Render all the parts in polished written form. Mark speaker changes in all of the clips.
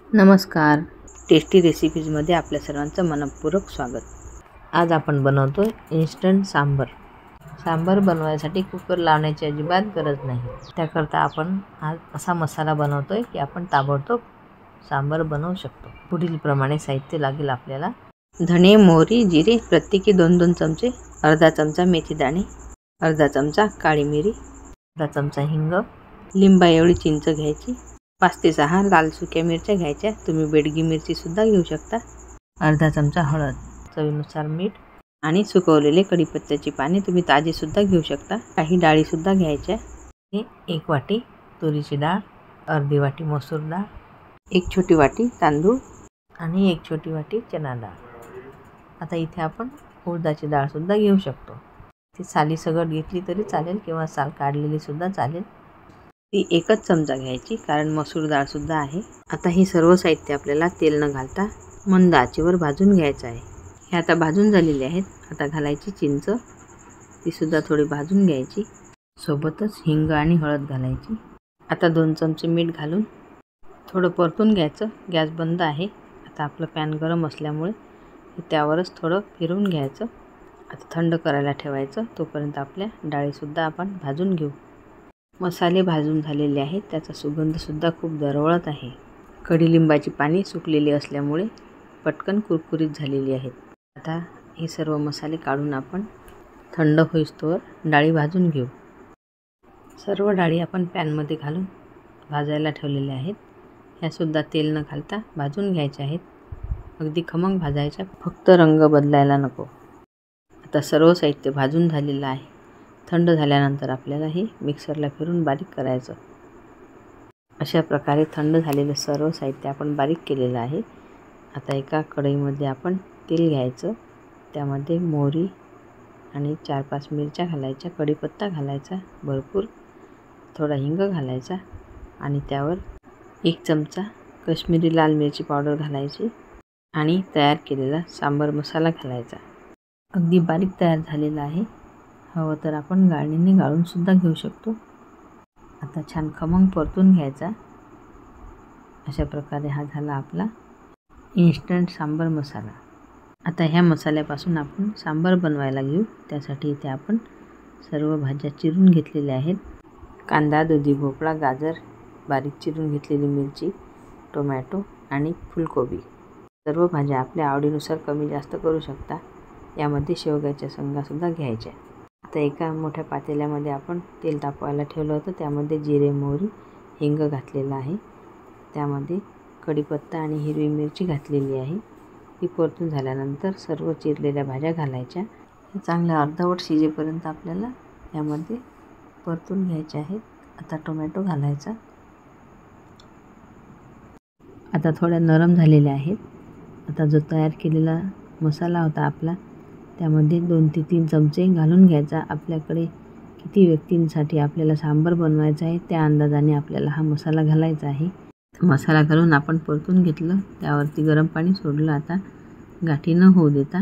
Speaker 1: नमस्कार. टेस्टी रेसिपीजमध्ये आपल्या सर्वांचं मनपूर्वक स्वागत. आज आपण बनवतो इन्स्टंट सांबर. सांबर बनवायसाठी कुकर लावण्याची अजिबात गरज नाही. त्याकरता आपण आज असा मसाला बनवतोय की आपण ताबडतोब सांबर बनवू शकतो. पुढील प्रमाणे साहित्य लागेल आपल्याला: धणे, मोहरी, जिरे प्रत्येकी 2-2 चमचे, अर्धा चमचा मेथी दाणे, अर्धा चमचा काळी मिरी, अर्धा चमचा हिंग, लिंबा एवढी चिंच घ्यायची, 5 ते 6 लाल सुक्या मिरच्या घ्यायच्या, तुम्ही बेडगी मिरची सुद्धा घेऊ शकता, अर्धा चमचा हळद, चवीनुसार मीठ आणि सुकवलेले कढीपत्त्याची पाने तुम्ही ताजी सुद्धा घेऊ शकता. काही डाळी सुद्धा घ्यायच्या. 1 वाटी तुरीची डाळ, अर्धी वाटी मसूर डाळ, 1 छोटी वाटी तांदूळ आणि 1 छोटी वाटी चणा डाळ. आता इथे आपण उडदाची डाळ सुद्धा घेऊ शकतो. ती साली सगळं घेतली तरी चालेल किंवा साल काढलेली सुद्धा चालेल. ती 1च चमचा घ्यायची कारण मसूर डाळ सुद्धा आहे. आता हे सर्व साहित्य आपल्याला तेल न घालता मंद आचेवर भाजून घ्यायचं आहे. हे आता भाजून झालेले आहेत. आता घालायची चिंच, ती सुद्धा थोडी भाजून घ्यायची. सोबतच हिंग आणि हळद घालायची. आता 2 चमचे मीठ घालून थोडं परतून घ्यायचं. गॅस बंद आहे. आता आपलं पॅन गरम असल्यामुळे त्यावरच थोडं फिरवून घ्यायचं. आता थंड करायला ठेवायचं. तोपर्यंत आपल्या डाळीसुद्धा आपण भाजून घेऊ. मसाले भाजून झालेले आहेत. त्याचा सुगंधसुद्धा खूप दरवळत आहे. कडीलिंबाची पाने सुकलेली असल्यामुळे पटकन कुरकुरीत झालेली आहेत. आता हे सर्व मसाले काढून आपण थंड होईस्तोवर डाळी भाजून घेऊ. सर्व डाळी आपण पॅनमध्ये घालून भाजायला ठेवलेल्या आहेत. ह्यासुद्धा तेल न घालता भाजून घ्यायच्या आहेत. अगदी खमंग भाजायच्या, फक्त रंग बदलायला नको. आता सर्व साहित्य भाजून झालेलं आहे. थंड झाल्यानंतर आपल्याला हे मिक्सरला फिरून बारीक करायचं. अशा प्रकारे थंड झालेलं सर्व साहित्य आपण बारीक केलेलं आहे. आता एका कढईमध्ये आपण तेल घ्यायचं. त्यामध्ये मोहरी आणि 4-5 मिरच्या घालायच्या, कढीपत्ता घालायचा भरपूर, थोडा हिंग घालायचा आणि त्यावर 1 चमचा काश्मीरी लाल मिरची पावडर घालायची आणि तयार केलेला सांबर मसाला घालायचा. अगदी बारीक तयार झालेला आहे. हवं तर आपण गाळणीने गाळून सुद्धा घेऊ शकतो. आता छान खमंग परतून घ्यायचा. अशा प्रकारे हा झाला आपला इन्स्टंट सांबर मसाला. आता ह्या मसाल्यापासून आपण सांबर बनवायला घेऊ. त्यासाठी इथे आपण सर्व भाज्या चिरून घेतलेल्या आहेत. कांदा, दुधी भोपळा, गाजर, बारीक चिरून घेतलेली मिरची, टोमॅटो आणि फुलकोबी. सर्व भाज्या आपल्या आवडीनुसार कमी जास्त करू शकता. यामध्ये शेवग्याच्या शेंगासुद्धा घ्यायच्या. आता एका मोठ्या पातेल्यामध्ये आपण तेल तापवायला ठेवलं होतं. त्यामध्ये जिरे, मोहरी, हिंग घातलेलं आहे. त्यामध्ये कढीपत्ता आणि हिरवी मिरची घातलेली आहे. ती परतून झाल्यानंतर सर्व चिरलेल्या भाज्या घालायच्या. चांगल्या अर्धवट शिजेपर्यंत आपल्याला यामध्ये परतून घ्यायच्या आहेत. आता टोमॅटो घालायचा. आता थोड्या नरम झालेल्या आहेत. आता जो तयार केलेला मसाला होता आपला, त्यामध्ये 2 ते 3 चमचे घालून घ्यायचा. आपल्याकडे किती व्यक्तींसाठी आपल्याला सांबर बनवायचं आहे त्या अंदाजाने आपल्याला हा मसाला घालायचा आहे. मसाला घालून आपण परतून घेतलं. त्यावरती गरम पाणी सोडलं. आता गाठी न होऊ देता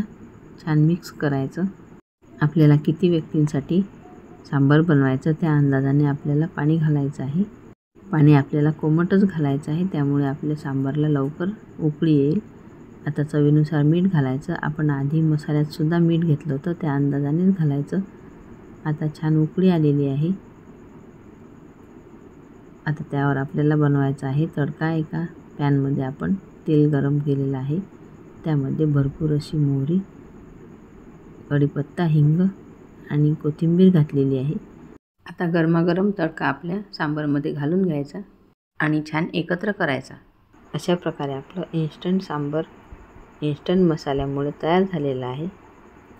Speaker 1: छान मिक्स करायचं. आपल्याला किती व्यक्तींसाठी सांबर बनवायचं त्या अंदाजाने आपल्याला पाणी घालायचं आहे. पाणी आपल्याला कोमटच घालायचं आहे. त्यामुळे आपल्या सांबारला लवकर उकळी येईल. आता चवीनुसार मीठ घालायचं. आपण आधी मसाल्यात सुद्धा मीठ घेतलं होतं, त्या अंदाजानेच घालायचं. आता छान उकळी आलेली आहे. आता त्यावर आपल्याला बनवायचा आहे तडका. एका पॅनमध्ये आपण तेल गरम केलेलं आहे. त्यामध्ये भरपूर अशी मोहरी, कढीपत्ता, हिंग आणि कोथिंबीर घातलेली आहे. आता गरमागरम तडका आपल्या सांबारमध्ये घालून घ्यायचा आणि छान एकत्र करायचा. अशा प्रकारे आपलं इन्स्टंट सांबर इन्स्टंट मसाल्यामुळे तयार झालेला आहे.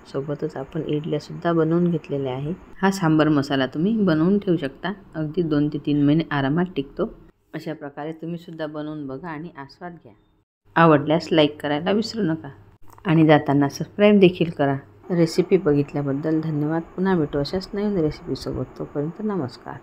Speaker 1: सोबतच आपण इडल्यासुद्धा बनवून घेतलेल्या आहे. हा सांबर मसाला तुम्ही बनवून ठेवू शकता. अगदी 2 ते 3 महिने आरामात टिकतो. अशा प्रकारे तुम्ही सुद्धा बनवून बघा आणि आस्वाद घ्या. आवडल्यास लाईक करायला विसरू नका आणि जाताना सबस्क्राईब देखील करा. रेसिपी बघितल्याबद्दल धन्यवाद. पुन्हा भेटू अशाच नवीन रेसिपीसोबत. तोपर्यंत नमस्कार.